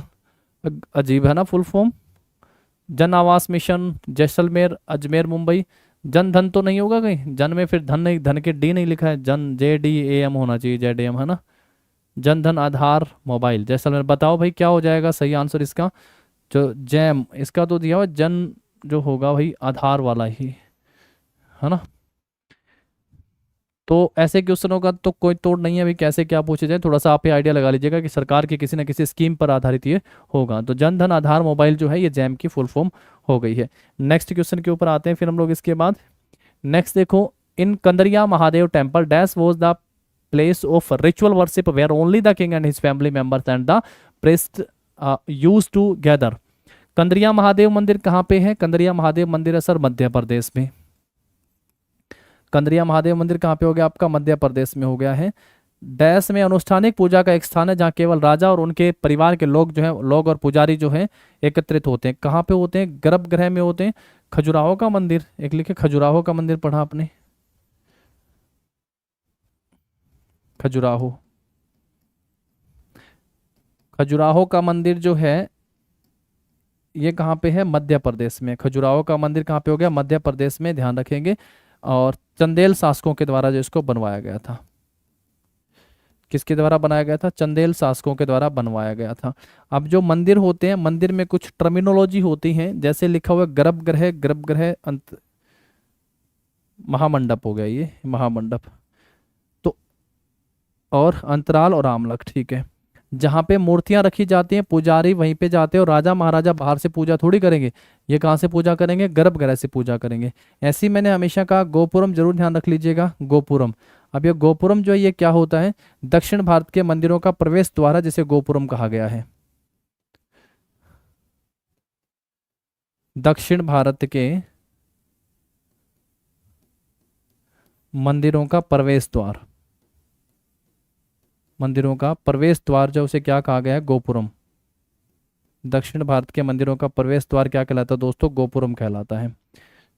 अजीब है ना फुल फॉर्म, जन आवास मिशन जैसलमेर अजमेर मुंबई, जन धन तो नहीं होगा कहीं, जन में फिर धन नहीं, धन के डी नहीं लिखा है, जन JDAM होना चाहिए, JDAM है ना, जन धन आधार मोबाइल जैसलमेर। बताओ भाई क्या हो जाएगा सही आंसर इसका, जो जैम इसका तो दिया हुआ जन जो होगा भाई आधार वाला ही है ना। तो ऐसे क्वेश्चनों का तो कोई तोड़ नहीं है भाई, कैसे क्या पूछे जाए, थोड़ा सा आप ही आइडिया लगा लीजिएगा कि सरकार की किसी न किसी स्कीम पर आधारित ये होगा। तो जन धन आधार मोबाइल जो है ये JAM की फुल फॉर्म हो गई है। नेक्स्ट क्वेश्चन के ऊपर आते हैं फिर हम लोग इसके बाद। नेक्स्ट देखो, in Kandariya Mahadev temple dash was the place of ritual worship where only the king and his family members and the priest use to gather. Kandariya Mahadev मंदिर कहाँ पे है? कंदरिया महादेव मंदिर है सर मध्य प्रदेश में। कंदरिया महादेव मंदिर कहाँ पे हो गया आपका? मध्य प्रदेश में हो गया है। डैश में अनुष्ठानिक पूजा का एक स्थान है जहाँ केवल राजा और उनके परिवार के लोग जो है, लोग और पुजारी जो है एकत्रित होते हैं। कहाँ पे होते हैं? गर्भगृह में होते हैं। खजुराहो का मंदिर, एक लिखे खजुराहो का मंदिर, पढ़ा आपने? खजुराहो, खजुराहो का मंदिर जो है ये कहाँ पे है? मध्य प्रदेश में। खजुराहो का मंदिर कहाँ पे हो गया? मध्य प्रदेश में, ध्यान रखेंगे। और चंदेल शासकों के द्वारा जो इसको बनवाया गया था। किसके द्वारा बनाया गया था? चंदेल शासकों के द्वारा बनवाया गया था। अब जो मंदिर होते हैं, मंदिर में कुछ टर्मिनोलॉजी होती हैं, जैसे लिखा हुआ गर्भगृह, गर्भगृह अंत, महामंडप हो गया ये, महामंडप। तो और अंतराल और आमलक, ठीक है। जहाँ पे मूर्तियां रखी जाती हैं पुजारी वहीं पे जाते हैं, और राजा महाराजा बाहर से पूजा थोड़ी करेंगे। ये कहाँ से पूजा करेंगे? गर्भगृह से पूजा करेंगे। ऐसी मैंने हमेशा कहा, गोपुरम जरूर ध्यान रख लीजिएगा, गोपुरम। अब ये गोपुरम जो है ये क्या होता है? दक्षिण भारत के मंदिरों का प्रवेश द्वार है, जिसे गोपुरम कहा गया है। दक्षिण भारत के मंदिरों का प्रवेश द्वार, मंदिरों का प्रवेश द्वार जो उसे क्या कहा गया है? गोपुरम। दक्षिण भारत के मंदिरों का प्रवेश द्वार क्या कहलाता है दोस्तों? गोपुरम कहलाता है,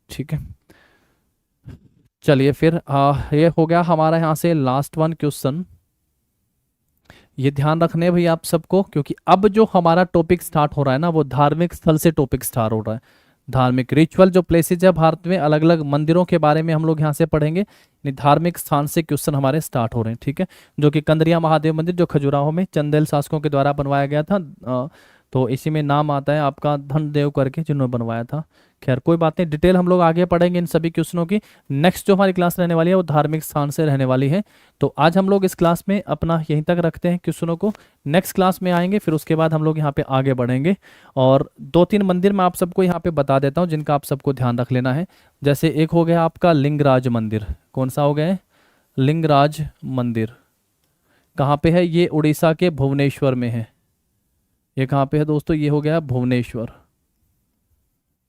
ठीक है। चलिए फिर ये हो गया हमारा यहाँ से लास्ट वन क्वेश्चन। ये ध्यान रखने भाई आप सबको, क्योंकि अब जो हमारा टॉपिक स्टार्ट हो रहा है ना, वो धार्मिक स्थल से टॉपिक स्टार्ट हो रहा है। धार्मिक रिचुअल जो प्लेसेज है भारत में, अलग अलग मंदिरों के बारे में हम लोग यहाँ से पढ़ेंगे। धार्मिक स्थान से क्वेश्चन हमारे स्टार्ट हो रहे हैं, ठीक है। जो कि कंदरिया महादेव मंदिर जो खजुराहो में चंदेल शासकों के द्वारा बनवाया गया था, तो इसी में नाम आता है आपका धनदेव करके, जिन्होंने बनवाया था। खैर कोई बात नहीं, डिटेल हम लोग आगे पढ़ेंगे इन सभी क्वेश्चनों की। नेक्स्ट जो हमारी क्लास रहने वाली है वो धार्मिक स्थान से रहने वाली है। तो आज हम लोग इस क्लास में अपना यहीं तक रखते हैं क्वेश्चनों को। नेक्स्ट क्लास में आएंगे, फिर उसके बाद हम लोग यहाँ पे आगे बढ़ेंगे। और 2-3 मंदिर मैं आप सबको यहाँ पे बता देता हूँ जिनका आप सबको ध्यान रख लेना है। जैसे एक हो गया आपका लिंगराज मंदिर। कौन सा हो गया है? लिंगराज मंदिर। कहाँ पे है? ये उड़ीसा के भुवनेश्वर में है। ये कहाँ पे है दोस्तों? ये हो गया भुवनेश्वर।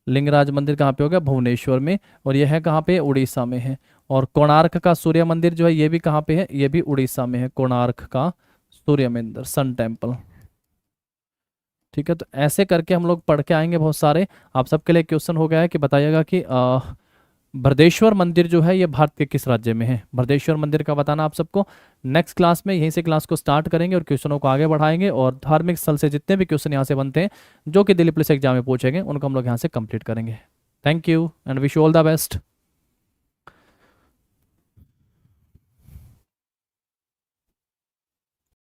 लिंगराज मंदिर कहाँ पे हो गया? भुवनेश्वर में। और यह है कहाँ पे? उड़ीसा में है। और कोणार्क का सूर्य मंदिर जो है ये भी कहाँ पे है? ये भी उड़ीसा में है। कोणार्क का सूर्य मंदिर, सन टेम्पल, ठीक है। तो ऐसे करके हम लोग पढ़ के आएंगे बहुत सारे। आप सबके लिए क्वेश्चन हो गया है कि बताइएगा कि बृहदेश्वर मंदिर जो है ये भारत के किस राज्य में है? बृहदेश्वर मंदिर का बताना आप सबको। नेक्स्ट क्लास में यहीं से क्लास को स्टार्ट करेंगे और क्वेश्चनों को आगे बढ़ाएंगे, और धार्मिक स्थल से जितने भी क्वेश्चन यहाँ से बनते हैं जो कि दिल्ली पुलिस एग्जाम में पूछेंगे उनको हम लोग यहाँ से कंप्लीट करेंगे। Thank you and wish you all the best.